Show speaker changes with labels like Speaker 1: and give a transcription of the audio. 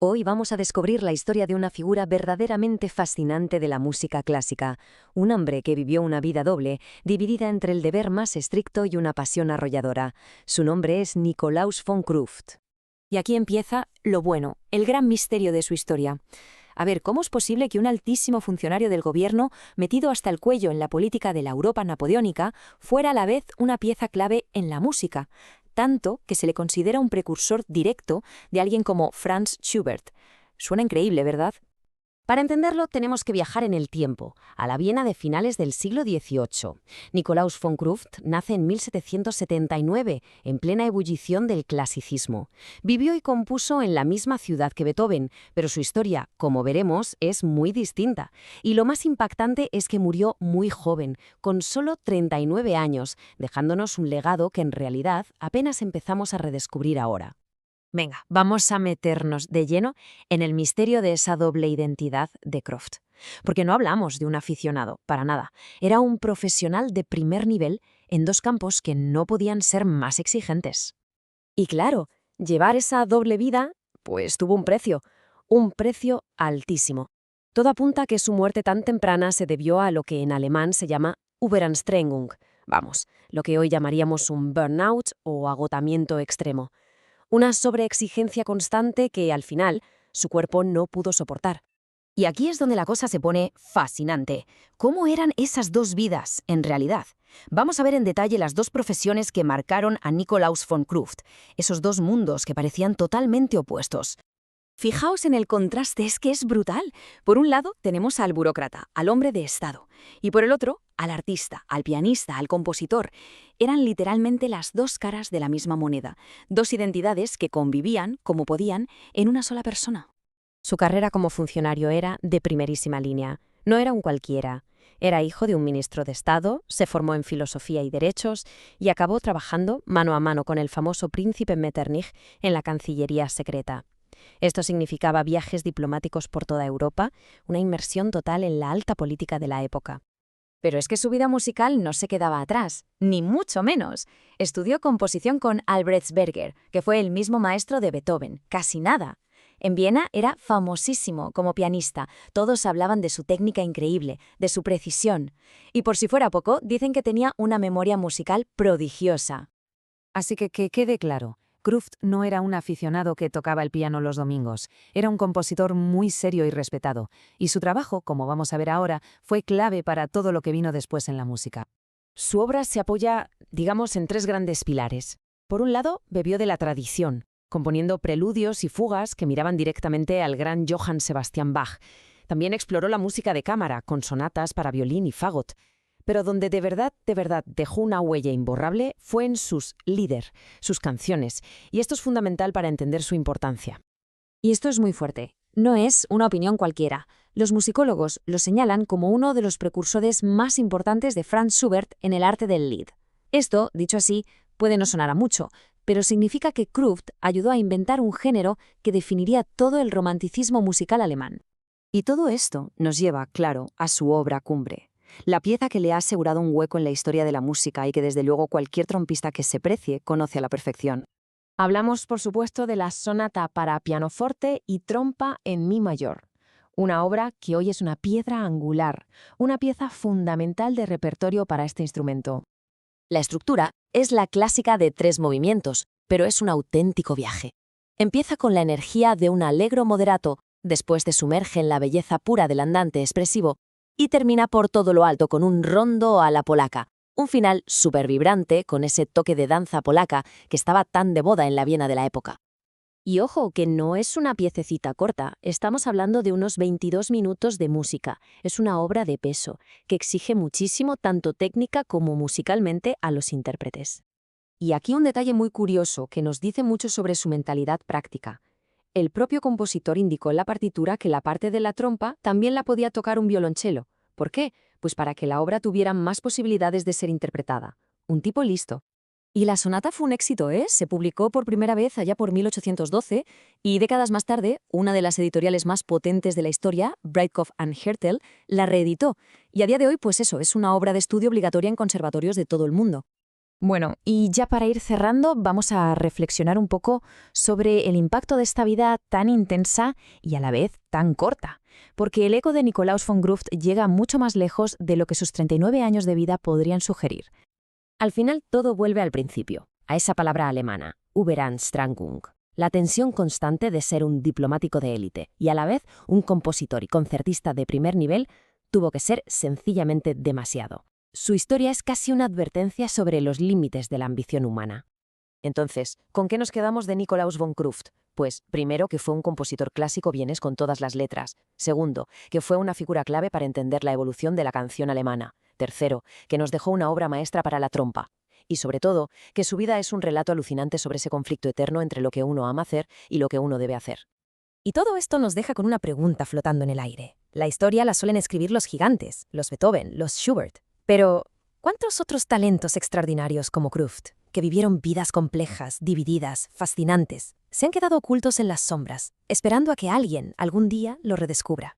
Speaker 1: Hoy vamos a descubrir la historia de una figura verdaderamente fascinante de la música clásica, un hombre que vivió una vida doble, dividida entre el deber más estricto y una pasión arrolladora. Su nombre es Nikolaus von Kruft.
Speaker 2: Y aquí empieza lo bueno, el gran misterio de su historia. A ver, ¿cómo es posible que un altísimo funcionario del gobierno, metido hasta el cuello en la política de la Europa napoleónica, fuera a la vez una pieza clave en la música? Tanto que se le considera un precursor directo de alguien como Franz Schubert. Suena increíble, ¿verdad?
Speaker 1: Para entenderlo, tenemos que viajar en el tiempo, a la Viena de finales del siglo XVIII. Nikolaus von Kruft nace en 1779, en plena ebullición del clasicismo. Vivió y compuso en la misma ciudad que Beethoven, pero su historia, como veremos, es muy distinta. Y lo más impactante es que murió muy joven, con solo 39 años, dejándonos un legado que en realidad apenas empezamos a redescubrir ahora.
Speaker 2: Venga, vamos a meternos de lleno en el misterio de esa doble identidad de Croft. Porque no hablamos de un aficionado, para nada. Era un profesional de primer nivel en dos campos que no podían ser más exigentes.
Speaker 1: Y claro, llevar esa doble vida, pues tuvo un precio altísimo. Todo apunta a que su muerte tan temprana se debió a lo que en alemán se llama Überanstrengung, vamos, lo que hoy llamaríamos un burnout o agotamiento extremo. Una sobreexigencia constante que, al final, su cuerpo no pudo soportar. Y aquí es donde la cosa se pone fascinante. ¿Cómo eran esas dos vidas, en realidad? Vamos a ver en detalle las dos profesiones que marcaron a Nikolaus von Kruft, esos dos mundos que parecían totalmente opuestos. Fijaos en el contraste, es que es brutal. Por un lado, tenemos al burócrata, al hombre de Estado, y por el otro, al artista, al pianista, al compositor. Eran literalmente las dos caras de la misma moneda, dos identidades que convivían, como podían, en una sola persona. Su carrera como funcionario era de primerísima línea. No era un cualquiera. Era hijo de un ministro de Estado, se formó en filosofía y derechos y acabó trabajando mano a mano con el famoso príncipe Metternich en la Cancillería secreta. Esto significaba viajes diplomáticos por toda Europa, una inmersión total en la alta política de la época. Pero es que su vida musical no se quedaba atrás, ni mucho menos. Estudió composición con Albrechtsberger, que fue el mismo maestro de Beethoven, casi nada. En Viena era famosísimo como pianista, todos hablaban de su técnica increíble, de su precisión. Y por si fuera poco, dicen que tenía una memoria musical prodigiosa.
Speaker 2: Así que quede claro. Kruft no era un aficionado que tocaba el piano los domingos, era un compositor muy serio y respetado, y su trabajo, como vamos a ver ahora, fue clave para todo lo que vino después en la música.
Speaker 1: Su obra se apoya, digamos, en tres grandes pilares. Por un lado, bebió de la tradición, componiendo preludios y fugas que miraban directamente al gran Johann Sebastian Bach. También exploró la música de cámara, con sonatas para violín y fagot. Pero donde de verdad dejó una huella imborrable fue en sus Lieder, sus canciones, y esto es fundamental para entender su importancia.
Speaker 2: Y esto es muy fuerte. No es una opinión cualquiera. Los musicólogos lo señalan como uno de los precursores más importantes de Franz Schubert en el arte del Lied. Esto, dicho así, puede no sonar a mucho, pero significa que Kruft ayudó a inventar un género que definiría todo el romanticismo musical alemán.
Speaker 1: Y todo esto nos lleva, claro, a su obra cumbre. La pieza que le ha asegurado un hueco en la historia de la música y que desde luego cualquier trompista que se precie conoce a la perfección. Hablamos, por supuesto, de la sonata para pianoforte y trompa en mi mayor, una obra que hoy es una piedra angular, una pieza fundamental de repertorio para este instrumento. La estructura es la clásica de 3 movimientos, pero es un auténtico viaje. Empieza con la energía de un allegro moderato, después te sumerge en la belleza pura del andante expresivo, y termina por todo lo alto con un rondo a la polaca, un final súper vibrante con ese toque de danza polaca que estaba tan de moda en la Viena de la época. Y ojo, que no es una piececita corta, estamos hablando de unos 22 minutos de música. Es una obra de peso, que exige muchísimo tanto técnica como musicalmente a los intérpretes. Y aquí un detalle muy curioso que nos dice mucho sobre su mentalidad práctica. El propio compositor indicó en la partitura que la parte de la trompa también la podía tocar un violonchelo. ¿Por qué? Pues para que la obra tuviera más posibilidades de ser interpretada. Un tipo listo. Y la sonata fue un éxito, ¿eh? Se publicó por primera vez allá por 1812 y décadas más tarde, una de las editoriales más potentes de la historia, Breitkopf and Härtel, la reeditó. Y a día de hoy, pues eso, es una obra de estudio obligatoria en conservatorios de todo el mundo.
Speaker 2: Bueno, y ya para ir cerrando, vamos a reflexionar un poco sobre el impacto de esta vida tan intensa y a la vez tan corta, porque el eco de Nikolaus von Gruft llega mucho más lejos de lo que sus 39 años de vida podrían sugerir.
Speaker 1: Al final todo vuelve al principio, a esa palabra alemana, Überanstrengung, la tensión constante de ser un diplomático de élite y a la vez un compositor y concertista de primer nivel tuvo que ser sencillamente demasiado. Su historia es casi una advertencia sobre los límites de la ambición humana. Entonces, ¿con qué nos quedamos de Nikolaus von Gruft? Pues, primero, que fue un compositor clásico vienes con todas las letras. Segundo, que fue una figura clave para entender la evolución de la canción alemana. Tercero, que nos dejó una obra maestra para la trompa. Y sobre todo, que su vida es un relato alucinante sobre ese conflicto eterno entre lo que uno ama hacer y lo que uno debe hacer.
Speaker 3: Y todo esto nos deja con una pregunta flotando en el aire. La historia la suelen escribir los gigantes, los Beethoven, los Schubert. Pero, ¿cuántos otros talentos extraordinarios como Gruft, que vivieron vidas complejas, divididas, fascinantes, se han quedado ocultos en las sombras, esperando a que alguien algún día lo redescubra?